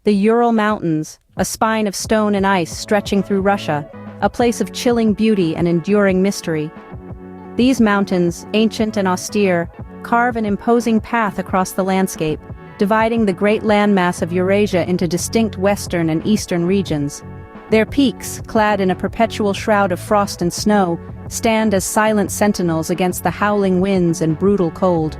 The Ural Mountains, a spine of stone and ice stretching through Russia, a place of chilling beauty and enduring mystery. These mountains, ancient and austere, carve an imposing path across the landscape, dividing the great landmass of Eurasia into distinct western and eastern regions. Their peaks, clad in a perpetual shroud of frost and snow, stand as silent sentinels against the howling winds and brutal cold.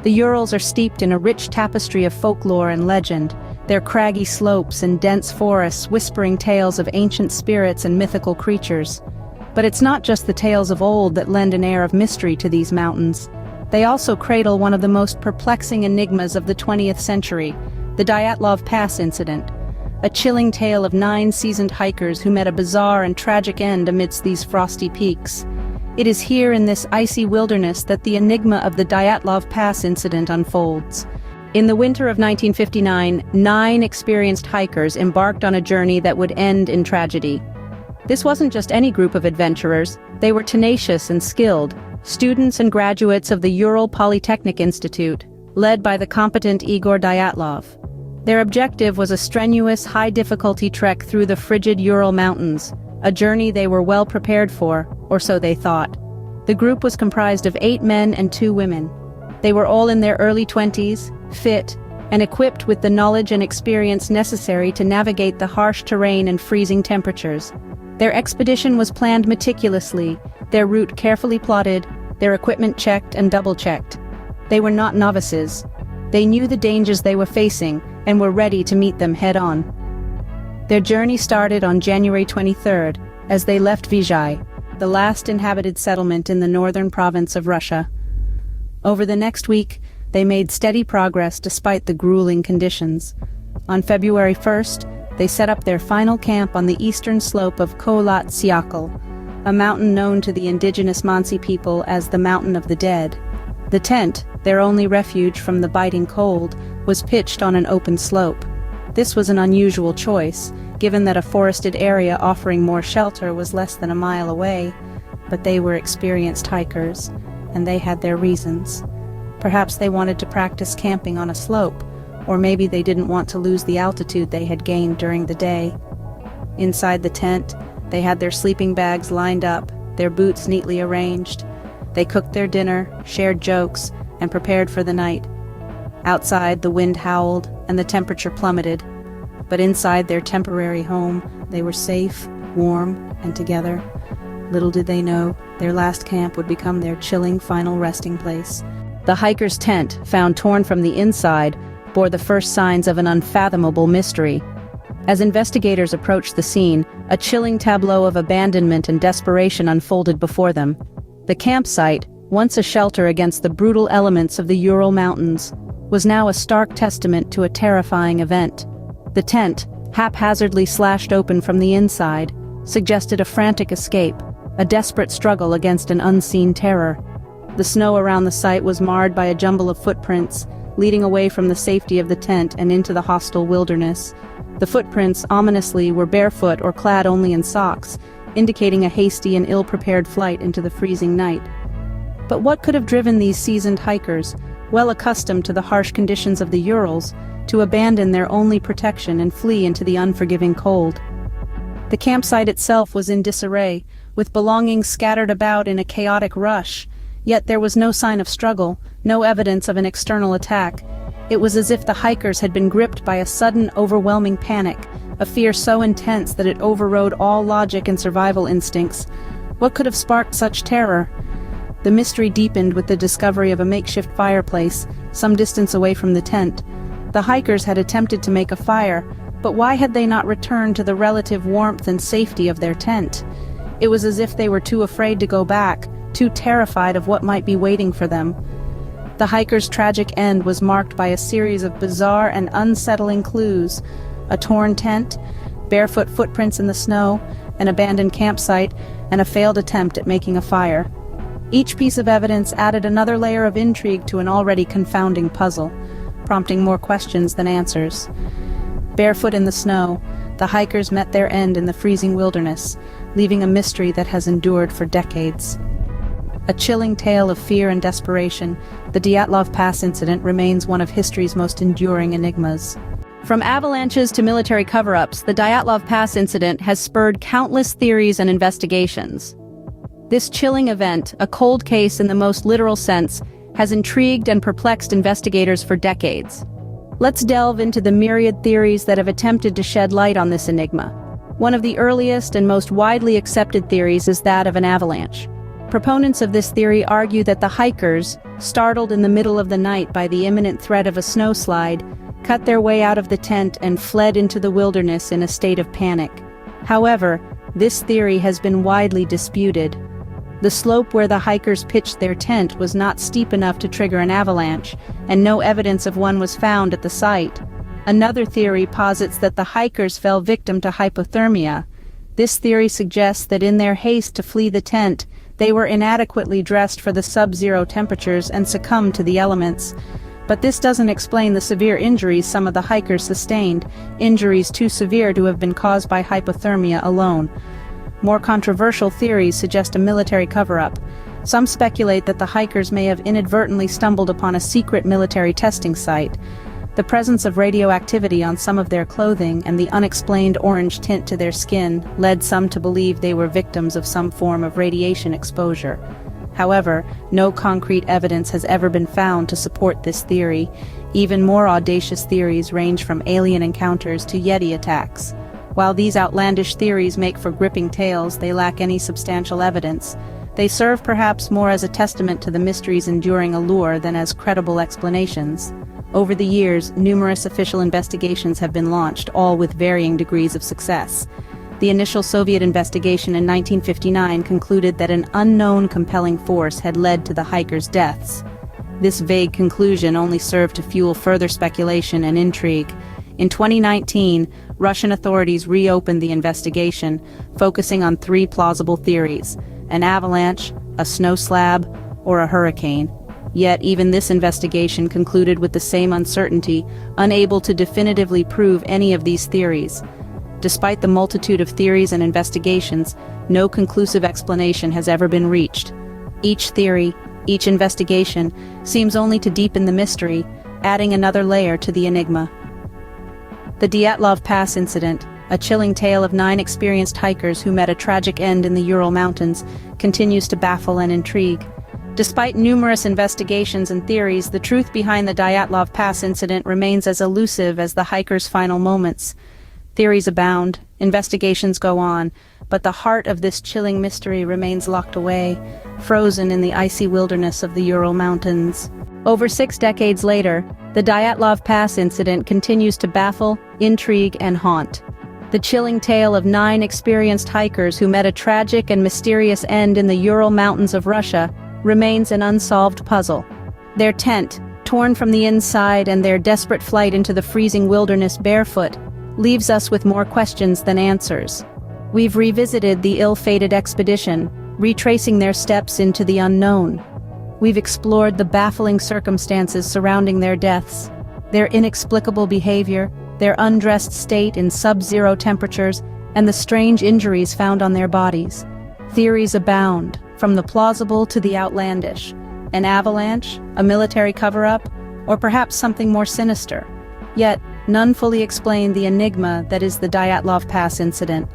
The Urals are steeped in a rich tapestry of folklore and legend, their craggy slopes and dense forests whispering tales of ancient spirits and mythical creatures. But it's not just the tales of old that lend an air of mystery to these mountains. They also cradle one of the most perplexing enigmas of the 20th century, the Dyatlov Pass Incident, a chilling tale of 9 seasoned hikers who met a bizarre and tragic end amidst these frosty peaks. It is here in this icy wilderness that the enigma of the Dyatlov Pass Incident unfolds. In the winter of 1959, 9 experienced hikers embarked on a journey that would end in tragedy. This wasn't just any group of adventurers, they were tenacious and skilled, students and graduates of the Ural Polytechnic Institute, led by the competent Igor Dyatlov. Their objective was a strenuous, high-difficulty trek through the frigid Ural Mountains, a journey they were well prepared for, or so they thought. The group was comprised of 8 men and 2 women. They were all in their early 20s, fit, and equipped with the knowledge and experience necessary to navigate the harsh terrain and freezing temperatures. Their expedition was planned meticulously, their route carefully plotted, their equipment checked and double-checked. They were not novices. They knew the dangers they were facing and were ready to meet them head-on. Their journey started on January 23rd, as they left Vizhai, the last inhabited settlement in the northern province of Russia. Over the next week, they made steady progress despite the grueling conditions. On February 1st, they set up their final camp on the eastern slope of Kholat Syakhl, a mountain known to the indigenous Mansi people as the Mountain of the Dead. The tent, their only refuge from the biting cold, was pitched on an open slope. This was an unusual choice, given that a forested area offering more shelter was less than a mile away, but they were experienced hikers, and they had their reasons. Perhaps they wanted to practice camping on a slope, or maybe they didn't want to lose the altitude they had gained during the day. Inside the tent, they had their sleeping bags lined up, their boots neatly arranged. They cooked their dinner, shared jokes, and prepared for the night. Outside, the wind howled, and the temperature plummeted. But inside their temporary home, they were safe, warm, and together. Little did they know, their last camp would become their chilling final resting place. The hiker's tent, found torn from the inside, bore the first signs of an unfathomable mystery. As investigators approached the scene, a chilling tableau of abandonment and desperation unfolded before them. The campsite, once a shelter against the brutal elements of the Ural Mountains, was now a stark testament to a terrifying event. The tent, haphazardly slashed open from the inside, suggested a frantic escape, a desperate struggle against an unseen terror. The snow around the site was marred by a jumble of footprints, leading away from the safety of the tent and into the hostile wilderness. The footprints, ominously, were barefoot or clad only in socks, indicating a hasty and ill-prepared flight into the freezing night. But what could have driven these seasoned hikers, well accustomed to the harsh conditions of the Urals, to abandon their only protection and flee into the unforgiving cold? The campsite itself was in disarray, with belongings scattered about in a chaotic rush. Yet there was no sign of struggle, no evidence of an external attack. It was as if the hikers had been gripped by a sudden, overwhelming panic, a fear so intense that it overrode all logic and survival instincts. What could have sparked such terror? The mystery deepened with the discovery of a makeshift fireplace, some distance away from the tent. The hikers had attempted to make a fire, but why had they not returned to the relative warmth and safety of their tent? It was as if they were too afraid to go back, too terrified of what might be waiting for them. The hikers' tragic end was marked by a series of bizarre and unsettling clues: a torn tent, barefoot footprints in the snow, an abandoned campsite, and a failed attempt at making a fire. Each piece of evidence added another layer of intrigue to an already confounding puzzle, prompting more questions than answers. Barefoot in the snow, the hikers met their end in the freezing wilderness, leaving a mystery that has endured for decades. A chilling tale of fear and desperation, the Dyatlov Pass Incident remains one of history's most enduring enigmas. From avalanches to military cover-ups, the Dyatlov Pass incident has spurred countless theories and investigations. This chilling event, a cold case in the most literal sense, has intrigued and perplexed investigators for decades. Let's delve into the myriad theories that have attempted to shed light on this enigma. One of the earliest and most widely accepted theories is that of an avalanche. Proponents of this theory argue that the hikers, startled in the middle of the night by the imminent threat of a snowslide, cut their way out of the tent and fled into the wilderness in a state of panic. However, this theory has been widely disputed. The slope where the hikers pitched their tent was not steep enough to trigger an avalanche, and no evidence of one was found at the site. Another theory posits that the hikers fell victim to hypothermia. This theory suggests that in their haste to flee the tent, they were inadequately dressed for the sub-zero temperatures and succumbed to the elements. But this doesn't explain the severe injuries some of the hikers sustained, injuries too severe to have been caused by hypothermia alone. More controversial theories suggest a military cover-up. Some speculate that the hikers may have inadvertently stumbled upon a secret military testing site. The presence of radioactivity on some of their clothing and the unexplained orange tint to their skin led some to believe they were victims of some form of radiation exposure. However, no concrete evidence has ever been found to support this theory. Even more audacious theories range from alien encounters to Yeti attacks. While these outlandish theories make for gripping tales, they lack any substantial evidence. They serve perhaps more as a testament to the mystery's enduring allure than as credible explanations. Over the years, numerous official investigations have been launched, all with varying degrees of success. The initial Soviet investigation in 1959 concluded that an unknown compelling force had led to the hikers' deaths. This vague conclusion only served to fuel further speculation and intrigue. In 2019, Russian authorities reopened the investigation, focusing on three plausible theories: an avalanche, a snow slab, or a hurricane. Yet even this investigation concluded with the same uncertainty, unable to definitively prove any of these theories. Despite the multitude of theories and investigations, no conclusive explanation has ever been reached. Each theory, each investigation, seems only to deepen the mystery, adding another layer to the enigma. The Dyatlov Pass Incident, a chilling tale of 9 experienced hikers who met a tragic end in the Ural Mountains, continues to baffle and intrigue. Despite numerous investigations and theories, the truth behind the Dyatlov Pass Incident remains as elusive as the hikers' final moments. Theories abound, investigations go on, but the heart of this chilling mystery remains locked away, frozen in the icy wilderness of the Ural Mountains. Over 6 decades later, the Dyatlov Pass Incident continues to baffle, intrigue, and haunt. The chilling tale of 9 experienced hikers who met a tragic and mysterious end in the Ural Mountains of Russia remains an unsolved puzzle. Their tent, torn from the inside, and their desperate flight into the freezing wilderness barefoot, leaves us with more questions than answers. We've revisited the ill-fated expedition, retracing their steps into the unknown. We've explored the baffling circumstances surrounding their deaths, their inexplicable behavior, their undressed state in sub-zero temperatures, and the strange injuries found on their bodies. Theories abound, from the plausible to the outlandish. An avalanche, a military cover-up, or perhaps something more sinister. Yet, none fully explain the enigma that is the Dyatlov Pass Incident.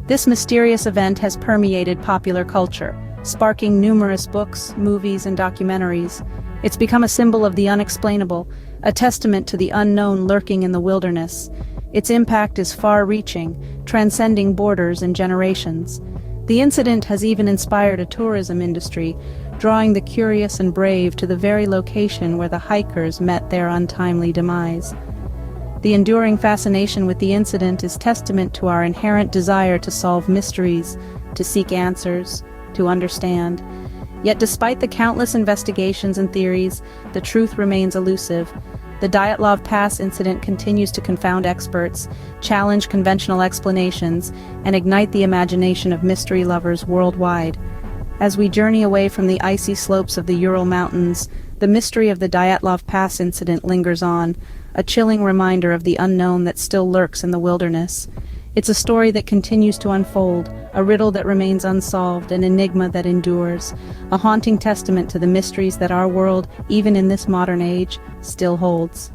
This mysterious event has permeated popular culture, sparking numerous books, movies, and documentaries. It's become a symbol of the unexplainable, a testament to the unknown lurking in the wilderness. Its impact is far-reaching, transcending borders and generations. The incident has even inspired a tourism industry, drawing the curious and brave to the very location where the hikers met their untimely demise. The enduring fascination with the incident is testament to our inherent desire to solve mysteries, to seek answers, to understand. Yet despite the countless investigations and theories, the truth remains elusive. The Dyatlov Pass Incident continues to confound experts, challenge conventional explanations, and ignite the imagination of mystery lovers worldwide. As we journey away from the icy slopes of the Ural Mountains, the mystery of the Dyatlov Pass Incident lingers on, a chilling reminder of the unknown that still lurks in the wilderness. It's a story that continues to unfold, a riddle that remains unsolved, an enigma that endures, a haunting testament to the mysteries that our world, even in this modern age, still holds.